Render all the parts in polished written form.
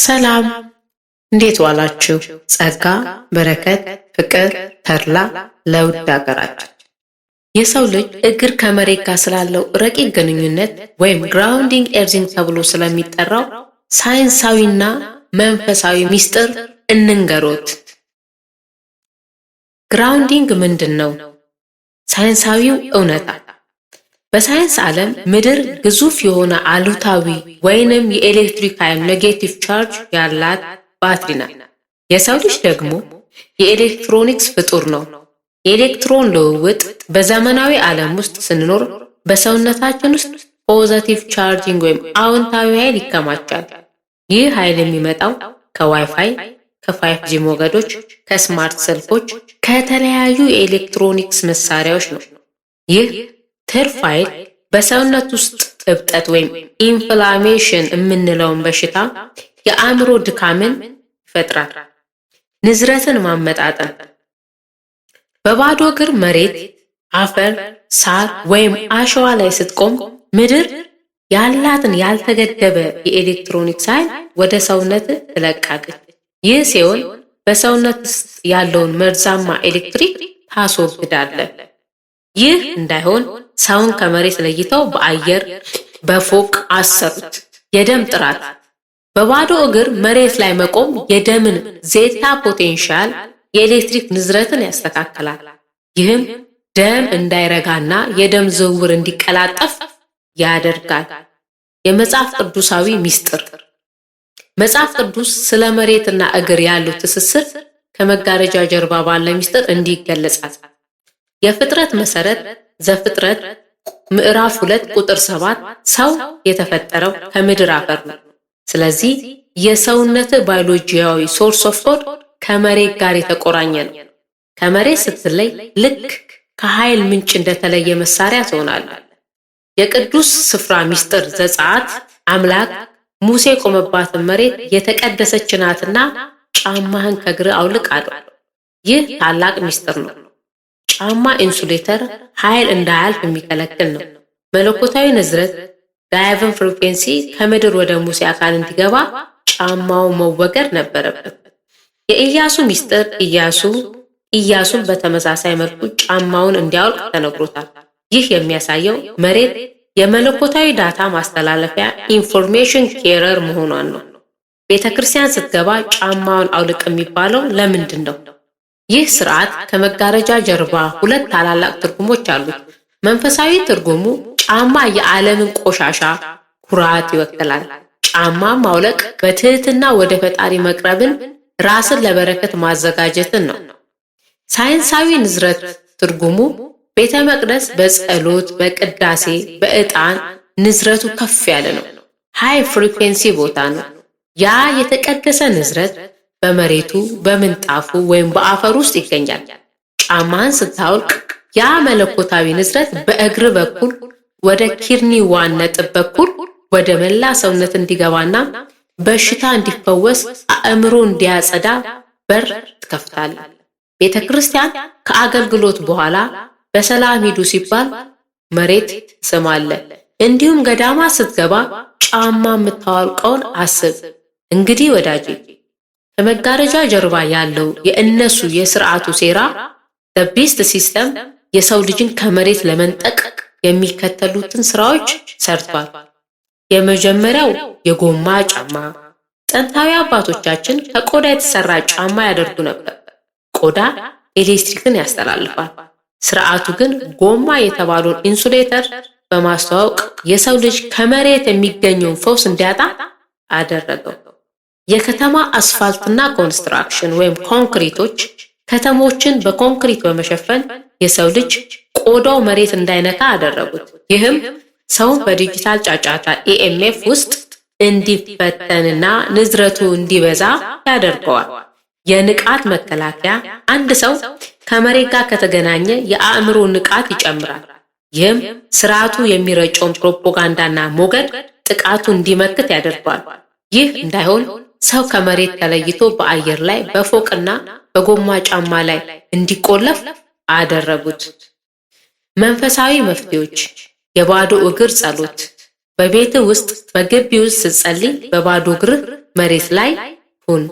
ሰላም እንዴት ዋላችሁ? ጸጋ፣ በረከት፣ ፍቅር፣ ተድላ ለውድ ሀገራችን። የሰው ልጅ እግር ከመሬት ጋር ስላለው ረቂቅ ግንኙነት ወይም ግራውንዲንግ ኤርዚንግ ተብሎ ስለሚጠራው ሳይንሳዊና መንፈሳዊ ሚስጥር እንንገሮት። ግራውንዲንግ ምንድን ነው? ሳይንሳዊው እውነታ። በሳይንስ ዓለም ምድር ግዙፍ የሆነ አሉታዊ ወይንም የኤሌክትሪክ ኃይል ኔጌቲቭ ቻርጅ ያላት ባትሪ ናት። የሰው ልጅ ደግሞ የኤሌክትሮኒክስ ፍጡር ነው። የኤሌክትሮን ልውውጥ በዘመናዊ ዓለም ውስጥ ስንኖር በሰውነታችን ውስጥ ፖዘቲቭ ቻርጂንግ ወይም አዎንታዊ ኃይል ይከማቻል። ይህ ኃይል የሚመጣው ከዋይፋይ፣ ከ5G ሞገዶች፣ ከስማርት ስልኮች፣ ከተለያዩ የኤሌክትሮኒክስ መሳሪያዎች ነው። ይህ ትርፍ ኃይል በሰውነት ውስጥ እብጠት ወይም ኢንፍላሜሽን የምንለውን በሽታ፣ የአእምሮ ድካምን ይፈጥራል። ንዝረትን ማመጣጠን። በባዶ እግር መሬት፣ አፈር፣ ሳር ወይም አሸዋ ላይ ስትቆም ምድር ያላትን ያልተገደበ የኤሌክትሮኒክስ ኃይል ወደ ሰውነት ትለቃለች። ይህ ሲሆን በሰውነት ውስጥ ያለውን መርዛማ ኤሌክትሪክ ታስወግዳለህ። ይህ እንዳይሆን ሰውን ከመሬት ለይተው በአየር በፎቅ አሰሩት። የደም ጥራት። በባዶ እግር መሬት ላይ መቆም የደምን ዜታ ፖቴንሻል የኤሌክትሪክ ንዝረትን ያስተካክላል። ይህም ደም እንዳይረጋና የደም ዝውውር እንዲቀላጠፍ ያደርጋል። የመጽሐፍ ቅዱሳዊ ሚስጥር። መጽሐፍ ቅዱስ ስለ መሬትና እግር ያለው ትስስር ከመጋረጃ ጀርባ ባለ ሚስጥር እንዲህ ይገለጻል። የፍጥረት መሰረት ዘፍጥረት ምዕራፍ 2 ቁጥር 7 ሰው የተፈጠረው ከምድር አፈር ነው። ስለዚህ የሰውነት ባዮሎጂያዊ ሶርስ ኦፍ ኮድ ከመሬት ጋር የተቆራኘ ነው። ከመሬት ስትለይ ልክ ከኃይል ምንጭ እንደተለየ መሳሪያ ትሆናለህ። የቅዱስ ስፍራ ሚስጥር ዘጸአት አምላክ ሙሴ ቆመባትን መሬት የተቀደሰች ናትና ጫማህን ከእግርህ አውልቅ አለው። ይህ ታላቅ ሚስጥር ነው። ጫማ ኢንሱሌተር ኃይል እንዳያልፍ የሚከለክል ነው። መለኮታዊ ንዝረት ዳይቨን ፍሪኩዌንሲ ከምድር ወደ ሙሴ አካል እንዲገባ ጫማው መወገድ ነበረበት። የኢያሱ ሚስጥር ኢያሱን በተመሳሳይ መልኩ ጫማውን እንዲያወልቅ ተነግሮታል። ይህ የሚያሳየው መሬት የመለኮታዊ ዳታ ማስተላለፊያ ኢንፎርሜሽን ኬረር መሆኗን ነው። ቤተክርስቲያን ስትገባ ጫማውን አውልቅ የሚባለው ለምንድን ነው? ይህ ስርዓት ከመጋረጃ ጀርባ ሁለት ታላላቅ ትርጉሞች አሉት። መንፈሳዊ ትርጉሙ ጫማ የዓለምን ቆሻሻ ኩራት ይወክላል። ጫማ ማውለቅ በትህትና ወደ ፈጣሪ መቅረብን፣ ራስን ለበረከት ማዘጋጀትን ነው። ሳይንሳዊ ንዝረት ትርጉሙ ቤተ መቅደስ በጸሎት፣ በቅዳሴ፣ በዕጣን ንዝረቱ ከፍ ያለ ነው። ሃይ ፍሪኩዌንሲ ቦታ ነው። ያ የተቀደሰ ንዝረት በመሬቱ በምንጣፉ ወይም በአፈር ውስጥ ይገኛል። ጫማን ስታውልቅ ያ መለኮታዊ ንዝረት በእግር በኩል ወደ ኪድኒ ዋን ነጥብ በኩል ወደ መላ ሰውነት እንዲገባና በሽታ እንዲፈወስ፣ አእምሮ እንዲያጸዳ በር ትከፍታለህ። ቤተ ክርስቲያን ከአገልግሎት በኋላ በሰላም ሂዱ ሲባል መሬት ትስማለህ። እንዲሁም ገዳማ ስትገባ ጫማ የምታወልቀውን አስብ። እንግዲህ ወዳጄ ከመጋረጃ ጀርባ ያለው የእነሱ የስርዓቱ ሴራ በቢስት ሲስተም የሰው ልጅን ከመሬት ለመንጠቅ የሚከተሉትን ስራዎች ሰርቷል። የመጀመሪያው የጎማ ጫማ። ጥንታዊ አባቶቻችን ከቆዳ የተሰራ ጫማ ያደርጉ ነበር። ቆዳ ኤሌክትሪክን ያስተላልፋል። ስርዓቱ ግን ጎማ የተባለውን ኢንሱሌተር በማስተዋወቅ የሰው ልጅ ከመሬት የሚገኘውን ፈውስ እንዲያጣ አደረገው። የከተማ አስፋልትና ኮንስትራክሽን ወይም ኮንክሪቶች ከተሞችን በኮንክሪት በመሸፈን የሰው ልጅ ቆዳው መሬት እንዳይነካ አደረጉት። ይህም ሰውን በዲጂታል ጫጫታ EMF ውስጥ እንዲፈተንና ንዝረቱ እንዲበዛ ያደርገዋል። የንቃት መከላከያ። አንድ ሰው ከመሬት ጋር ከተገናኘ የአእምሮ ንቃት ይጨምራል። ይህም ስርዓቱ የሚረጨውን ፕሮፓጋንዳና ሞገድ ጥቃቱ እንዲመክት ያደርገዋል። ይህ እንዳይሆን ሰው ከመሬት ተለይቶ በአየር ላይ በፎቅና በጎማ ጫማ ላይ እንዲቆለፍ አደረጉት። መንፈሳዊ መፍትሄዎች። የባዶ እግር ጸሎት። በቤት ውስጥ በግቢ ውስጥ ስትጸልይ በባዶ እግር መሬት ላይ ሁን።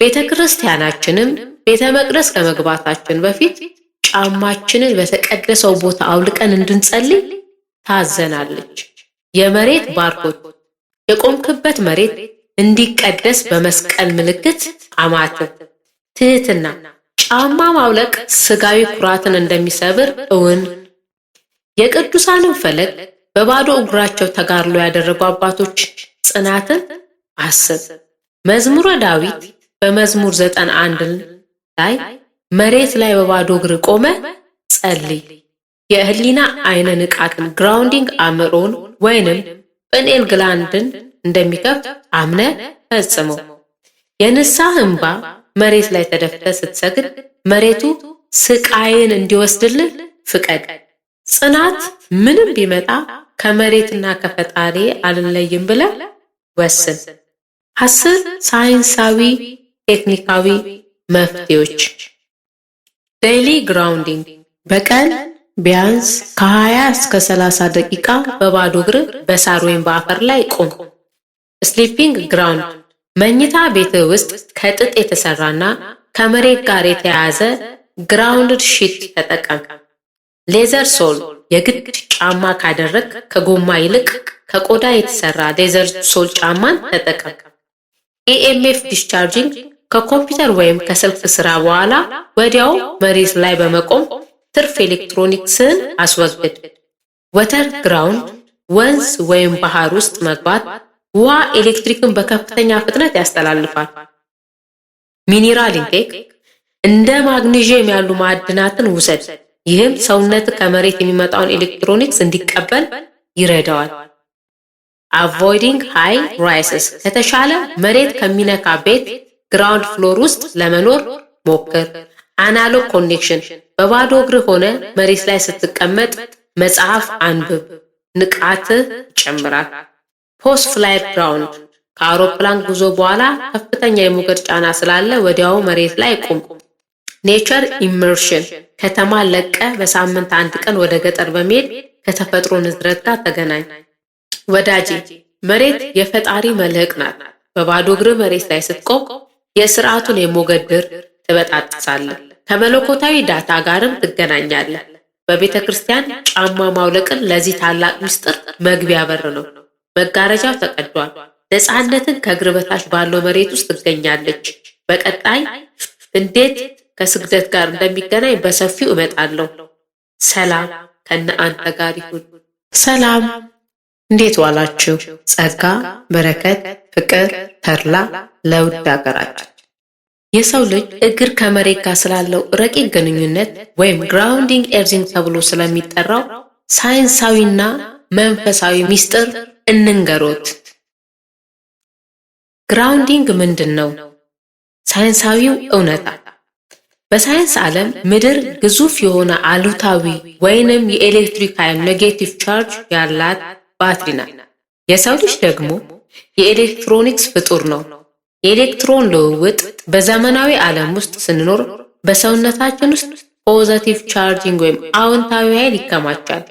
ቤተ ክርስቲያናችንም ቤተ መቅደስ ከመግባታችን በፊት ጫማችንን በተቀደሰው ቦታ አውልቀን እንድንጸልይ ታዘናለች። የመሬት ባርኮት የቆምክበት መሬት እንዲቀደስ በመስቀል ምልክት አማትብ። ትህትና ጫማ ማውለቅ ስጋዊ ኩራትን እንደሚሰብር እውን። የቅዱሳንን ፈለግ በባዶ እግራቸው ተጋድሎ ያደረጉ አባቶች ጽናትን አስብ። መዝሙረ ዳዊት በመዝሙር 91 ላይ መሬት ላይ በባዶ እግር ቆመ ጸልይ። የህሊና አይነ ንቃትን ግራውንዲንግ አእምሮን ወይንም ፒኒኤል ግላንድን እንደሚከፍት አምነ ፈጽመው። የንስሐ እንባ መሬት ላይ ተደፍተ ስትሰግድ መሬቱ ስቃይን እንዲወስድልህ ፍቀድ። ጽናት ምንም ቢመጣ ከመሬትና ከፈጣሪ አልለይም ብለህ ወስን። 10 ሳይንሳዊ ቴክኒካዊ መፍትሄዎች። ዴይሊ ግራውንዲንግ በቀን ቢያንስ ከ20 እስከ 30 ደቂቃ በባዶ እግር በሳር ወይም በአፈር ላይ ቁም። ስሊፒንግ ግራውንድ መኝታ ቤት ውስጥ ከጥጥ የተሰራና ከመሬት ጋር የተያያዘ ግራውንድ ሺት ተጠቀም። ሌዘር ሶል የግድ ጫማ ካደረግ ከጎማ ይልቅ ከቆዳ የተሰራ ሌዘር ሶል ጫማን ተጠቀም። ኢኤምኤፍ ዲስቻርጂንግ ከኮምፒውተር ወይም ከስልክ ስራ በኋላ ወዲያው መሬት ላይ በመቆም ትርፍ ኤሌክትሮኒክስን አስወግድ። ወተር ግራውንድ ወንዝ ወይም ባህር ውስጥ መግባት ውሃ ኤሌክትሪክን በከፍተኛ ፍጥነት ያስተላልፋል። ሚኒራል ኢንቴክ እንደ ማግኒዥየም ያሉ ማዕድናትን ውሰድ። ይህም ሰውነት ከመሬት የሚመጣውን ኤሌክትሮኒክስ እንዲቀበል ይረዳዋል። አቮይዲንግ ሃይ ራይስስ ከተሻለ መሬት ከሚነካ ቤት ግራውንድ ፍሎር ውስጥ ለመኖር ሞክር። አናሎግ ኮኔክሽን በባዶ እግር ሆነ መሬት ላይ ስትቀመጥ መጽሐፍ አንብብ፣ ንቃትህ ይጨምራል። ፖስት ፍላይት ግራውንድ ከአውሮፕላን ጉዞ በኋላ ከፍተኛ የሞገድ ጫና ስላለ ወዲያው መሬት ላይ ቁም። ኔቸር ኢመርሽን ከተማ ለቀ በሳምንት 1 ቀን ወደ ገጠር በመሄድ ከተፈጥሮ ንዝረት ጋር ተገናኝ። ወዳጄ መሬት የፈጣሪ መልህቅ ናት። በባዶ እግር መሬት ላይ ስትቆም የስርዓቱን የሞገድ ድር ትበጣጥሳለህ። ከመለኮታዊ ዳታ ጋርም ትገናኛለህ። በቤተ ክርስቲያን ጫማ ማውለቅን ለዚህ ታላቅ ምስጢር መግቢያ በር ነው። መጋረጃው ተቀዷል። ነፃነትን ከእግር በታች ባለው መሬት ውስጥ ትገኛለች። በቀጣይ እንዴት ከስግደት ጋር እንደሚገናኝ በሰፊው እመጣለሁ። ሰላም ከነአንተ ጋር ይሁን። ሰላም፣ እንዴት ዋላችሁ? ጸጋ፣ በረከት፣ ፍቅር፣ ተድላ ለውድ ሀገራችን። የሰው ልጅ እግር ከመሬት ጋር ስላለው ረቂቅ ግንኙነት ወይም ግራውንዲንግ ኤርዚንግ ተብሎ ስለሚጠራው ሳይንሳዊና መንፈሳዊ ሚስጥር እንንገሮት። ግራውንዲንግ ምንድን ነው? ሳይንሳዊው እውነታ በሳይንስ ዓለም ምድር ግዙፍ የሆነ አሉታዊ ወይንም የኤሌክትሪክ ኃይል ኔጌቲቭ ቻርጅ ያላት ባትሪ ናት። የሰው ልጅ ደግሞ የኤሌክትሮኒክስ ፍጡር ነው። የኤሌክትሮን ልውውጥ በዘመናዊ ዓለም ውስጥ ስንኖር በሰውነታችን ውስጥ ፖዘቲቭ ቻርጂንግ ወይም አዎንታዊ ኃይል ይከማቻል።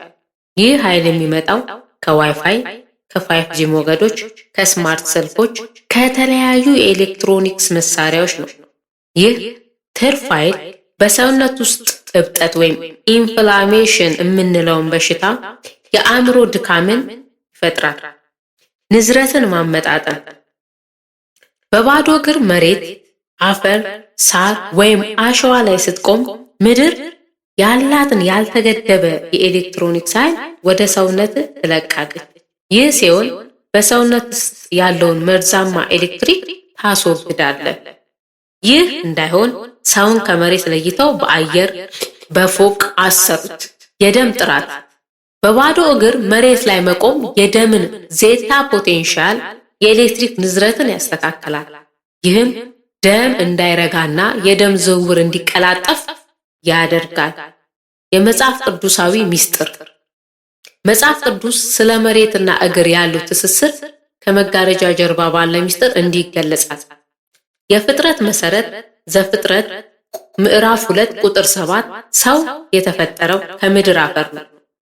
ይህ ኃይል የሚመጣው ከዋይፋይ፣ ከ5G ሞገዶች፣ ከስማርት ስልኮች፣ ከተለያዩ የኤሌክትሮኒክስ መሳሪያዎች ነው። ይህ ትርፍ ኃይል በሰውነት ውስጥ እብጠት ወይም ኢንፍላሜሽን የምንለውን በሽታ፣ የአእምሮ ድካምን ይፈጥራል። ንዝረትን ማመጣጠን በባዶ እግር መሬት፣ አፈር፣ ሳር ወይም አሸዋ ላይ ስትቆም ምድር ያላትን ያልተገደበ የኤሌክትሮኒክስ ኃይል ወደ ሰውነት ትለቃለች። ይህ ሲሆን በሰውነት ውስጥ ያለውን መርዛማ ኤሌክትሪክ ታስወግዳለህ። ይህ እንዳይሆን ሰውን ከመሬት ለይተው በአየር በፎቅ አሰሩት። የደም ጥራት በባዶ እግር መሬት ላይ መቆም የደምን ዜታ ፖቴንሻል የኤሌክትሪክ ንዝረትን ያስተካክላል። ይህም ደም እንዳይረጋና የደም ዝውውር እንዲቀላጠፍ ያደርጋል። የመጽሐፍ ቅዱሳዊ ሚስጥር መጽሐፍ ቅዱስ ስለ መሬትና እግር ያለው ትስስር ከመጋረጃ ጀርባ ባለ ሚስጥር እንዲህ ይገለጻል። የፍጥረት መሰረት ዘፍጥረት ምዕራፍ 2 ቁጥር 7 ሰው የተፈጠረው ከምድር አፈር ነው።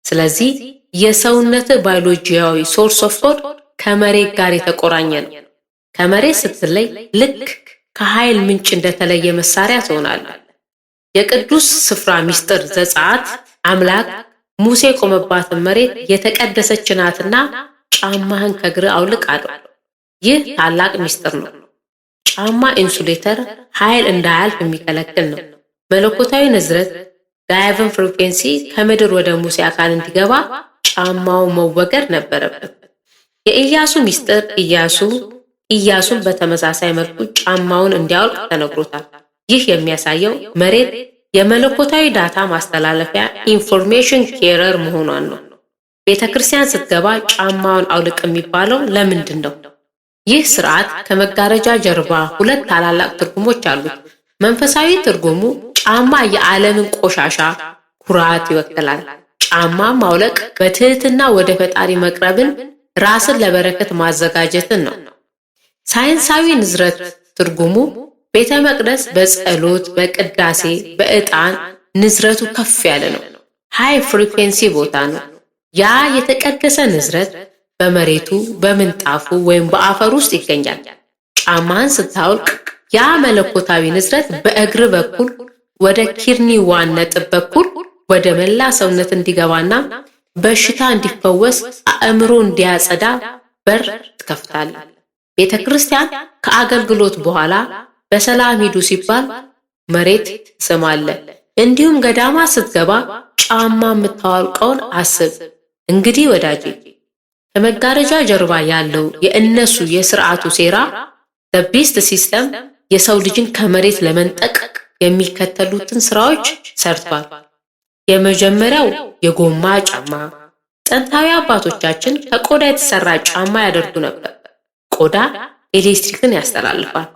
ስለዚህ የሰውነት ባዮሎጂያዊ ሶርስ ኦፍ ኮድ ከመሬት ጋር የተቆራኘ ነው። ከመሬት ስትለይ ልክ ከኃይል ምንጭ እንደተለየ መሳሪያ ትሆናለህ። የቅዱስ ስፍራ ምስጢር ዘጸአት አምላክ ሙሴ ቆመባትን መሬት የተቀደሰች ናትና ጫማህን ከእግር አውልቅ አለው። ይህ ታላቅ ምስጢር ነው። ጫማ ኢንሱሌተር ኃይል እንዳያልፍ የሚከለክል ነው። መለኮታዊ ንዝረት ዳይቨን ፍሪኩዌንሲ ከምድር ወደ ሙሴ አካል እንዲገባ ጫማው መወገድ ነበረበት። የኢያሱ ምስጢር ኢያሱን በተመሳሳይ መልኩ ጫማውን እንዲያወልቅ ተነግሮታል። ይህ የሚያሳየው መሬት የመለኮታዊ ዳታ ማስተላለፊያ ኢንፎርሜሽን ኬረር መሆኗን ነው። ቤተክርስቲያን ስትገባ ጫማውን አውልቅ የሚባለው ለምንድን ነው? ይህ ስርዓት ከመጋረጃ ጀርባ ሁለት ታላላቅ ትርጉሞች አሉት። መንፈሳዊ ትርጉሙ ጫማ የዓለምን ቆሻሻ ኩራት ይወክላል። ጫማ ማውለቅ በትህትና ወደ ፈጣሪ መቅረብን፣ ራስን ለበረከት ማዘጋጀትን ነው። ሳይንሳዊ ንዝረት ትርጉሙ ቤተ መቅደስ በጸሎት፣ በቅዳሴ፣ በዕጣን ንዝረቱ ከፍ ያለ ነው። ሃይ ፍሪኩዌንሲ ቦታ ነው። ያ የተቀደሰ ንዝረት በመሬቱ፣ በምንጣፉ ወይም በአፈር ውስጥ ይገኛል። ጫማን ስታውልቅ ያ መለኮታዊ ንዝረት በእግር በኩል ወደ ኪድኒ ዋን ነጥብ በኩል ወደ መላ ሰውነት እንዲገባና በሽታ እንዲፈወስ፣ አእምሮ እንዲያጸዳ በር ትከፍታለህ። ቤተ ክርስቲያን ከአገልግሎት በኋላ በሰላም ሂዱ ሲባል መሬት ትስማለህ። እንዲሁም ገዳማ ስትገባ ጫማ የምታወልቀውን አስብ። እንግዲህ ወዳጄ ከመጋረጃ ጀርባ ያለው የእነሱ የስርዓቱ ሴራ በቢስት ሲስተም የሰው ልጅን ከመሬት ለመንጠቅ የሚከተሉትን ስራዎች ሰርቷል። የመጀመሪያው የጎማ ጫማ። ጥንታዊ አባቶቻችን ከቆዳ የተሰራ ጫማ ያደርጉ ነበር። ቆዳ ኤሌክትሪክን ያስተላልፋል።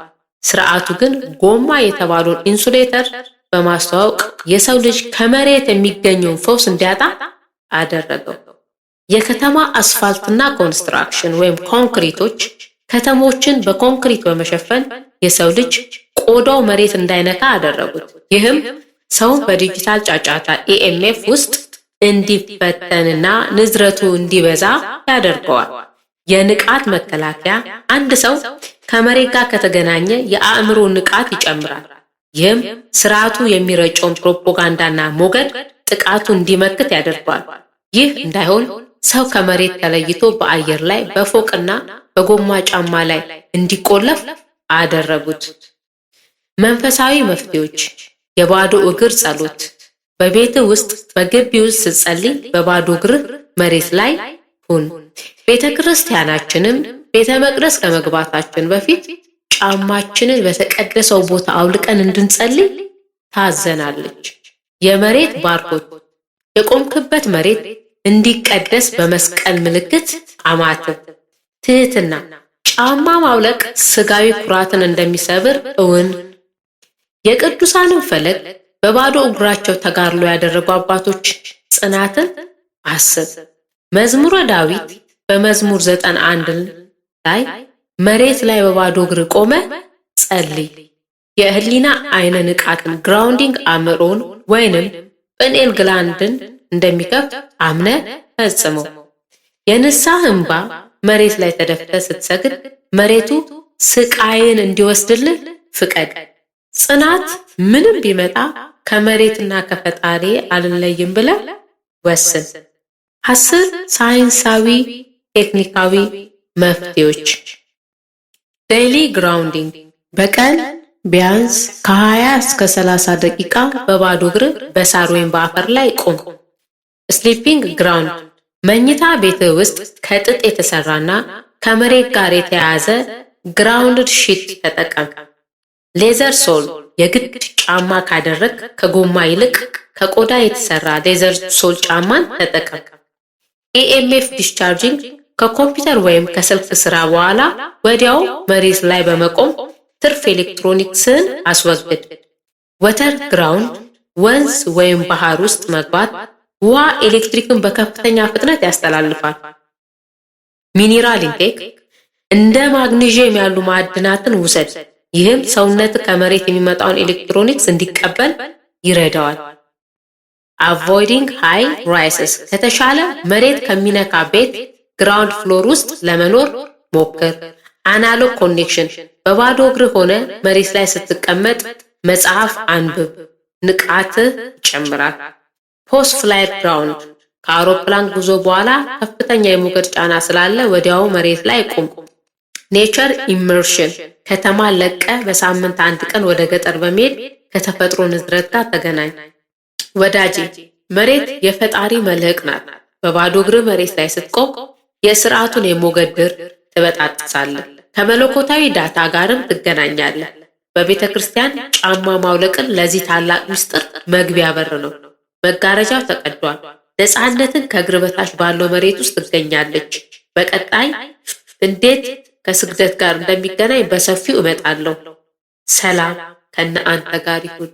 ስርዓቱ ግን ጎማ የተባለውን ኢንሱሌተር በማስተዋወቅ የሰው ልጅ ከመሬት የሚገኘውን ፈውስ እንዲያጣ አደረገው። የከተማ አስፋልትና ኮንስትራክሽን ወይም ኮንክሪቶች ከተሞችን በኮንክሪት በመሸፈን የሰው ልጅ ቆዳው መሬት እንዳይነካ አደረጉት። ይህም ሰውን በዲጂታል ጫጫታ ኢኤምኤፍ ውስጥ እንዲፈተንና ንዝረቱ እንዲበዛ ያደርገዋል። የንቃት መከላከያ፣ አንድ ሰው ከመሬት ጋር ከተገናኘ የአእምሮ ንቃት ይጨምራል። ይህም ስርዓቱ የሚረጨውን ፕሮፓጋንዳና ሞገድ ጥቃቱ እንዲመክት ያደርገዋል። ይህ እንዳይሆን ሰው ከመሬት ተለይቶ በአየር ላይ በፎቅና በጎማ ጫማ ላይ እንዲቆለፍ አደረጉት። መንፈሳዊ መፍትሄዎች፣ የባዶ እግር ጸሎት። በቤት ውስጥ በግቢ ውስጥ ስትጸልይ በባዶ እግር መሬት ላይ ሁን። ቤተ ክርስቲያናችንም ቤተ መቅደስ ከመግባታችን በፊት ጫማችንን በተቀደሰው ቦታ አውልቀን እንድንጸልይ ታዘናለች። የመሬት ባርኮት፣ የቆምክበት መሬት እንዲቀደስ በመስቀል ምልክት አማትብ። ትህትና፣ ጫማ ማውለቅ ስጋዊ ኩራትን እንደሚሰብር እውን። የቅዱሳንን ፈለግ በባዶ እግራቸው ተጋድሎ ያደረጉ አባቶች ጽናትን አስብ። መዝሙረ ዳዊት በመዝሙር 91 ላይ መሬት ላይ በባዶ እግር ቆመ ጸልይ። የህሊና አይነ ንቃትን ግራውንዲንግ አእምሮን ወይንም ጴኔል ግላንድን እንደሚከፍት አምነ ፈጽመው። የንስሐ እንባ መሬት ላይ ተደፍተ ስትሰግድ መሬቱ ስቃይን እንዲወስድልህ ፍቀድ። ጽናት፣ ምንም ቢመጣ ከመሬትና ከፈጣሪ አልለይም ብለህ ወስን። 10 ሳይንሳዊ ቴክኒካዊ መፍትሄዎች። ዴይሊ ግራውንዲንግ፣ በቀን ቢያንስ ከ20 እስከ 30 ደቂቃ በባዶ እግር በሳር ወይም በአፈር ላይ ቁም። ስሊፒንግ ግራውንድ፣ መኝታ ቤት ውስጥ ከጥጥ የተሰራና ከመሬት ጋር የተያያዘ ግራውንድ ሺት ተጠቀም። ሌዘር ሶል፣ የግድ ጫማ ካደረግ ከጎማ ይልቅ ከቆዳ የተሰራ ሌዘር ሶል ጫማን ተጠቀም። ኢኤምኤፍ ዲስቻርጂንግ፣ ከኮምፒውተር ወይም ከስልክ ስራ በኋላ ወዲያው መሬት ላይ በመቆም ትርፍ ኤሌክትሮኒክስን አስወግድ። ወተር ግራውንድ፣ ወንዝ ወይም ባህር ውስጥ መግባት። ውሃ ኤሌክትሪክን በከፍተኛ ፍጥነት ያስተላልፋል። ሚኒራል ኢንቴክ፣ እንደ ማግኔዥየም ያሉ ማዕድናትን ውሰድ። ይህም ሰውነት ከመሬት የሚመጣውን ኤሌክትሮኒክስ እንዲቀበል ይረዳዋል። አቮይዲንግ ሃይ ራይስስ፣ ከተሻለ መሬት ከሚነካ ቤት ግራውንድ ፍሎር ውስጥ ለመኖር ሞክር። አናሎግ ኮኔክሽን በባዶ እግር ሆነ መሬት ላይ ስትቀመጥ መጽሐፍ አንብብ፣ ንቃትህ ይጨምራል። ፖስት ፍላይት ግራውንድ ከአውሮፕላን ጉዞ በኋላ ከፍተኛ የሞገድ ጫና ስላለ ወዲያው መሬት ላይ ቁም። ኔቸር ኢመርሽን ከተማ ለቀ በሳምንት አንድ ቀን ወደ ገጠር በመሄድ ከተፈጥሮ ንዝረት ጋር ተገናኝ። ወዳጄ መሬት የፈጣሪ መልህቅ ናት። በባዶ እግር መሬት ላይ ስትቆም የስርዓቱን የሞገድ ድር ትበጣጥሳለህ። ከመለኮታዊ ዳታ ጋርም ትገናኛለህ። በቤተ ክርስቲያን ጫማ ማውለቅን ለዚህ ታላቅ ምስጢር መግቢያ በር ነው። መጋረጃው ተቀዷል። ነፃነትን ከእግር በታች ባለው መሬት ውስጥ ትገኛለች። በቀጣይ እንዴት ከስግደት ጋር እንደሚገናኝ በሰፊው እመጣለሁ። ሰላም ከነ አንተ ጋር ይሁን።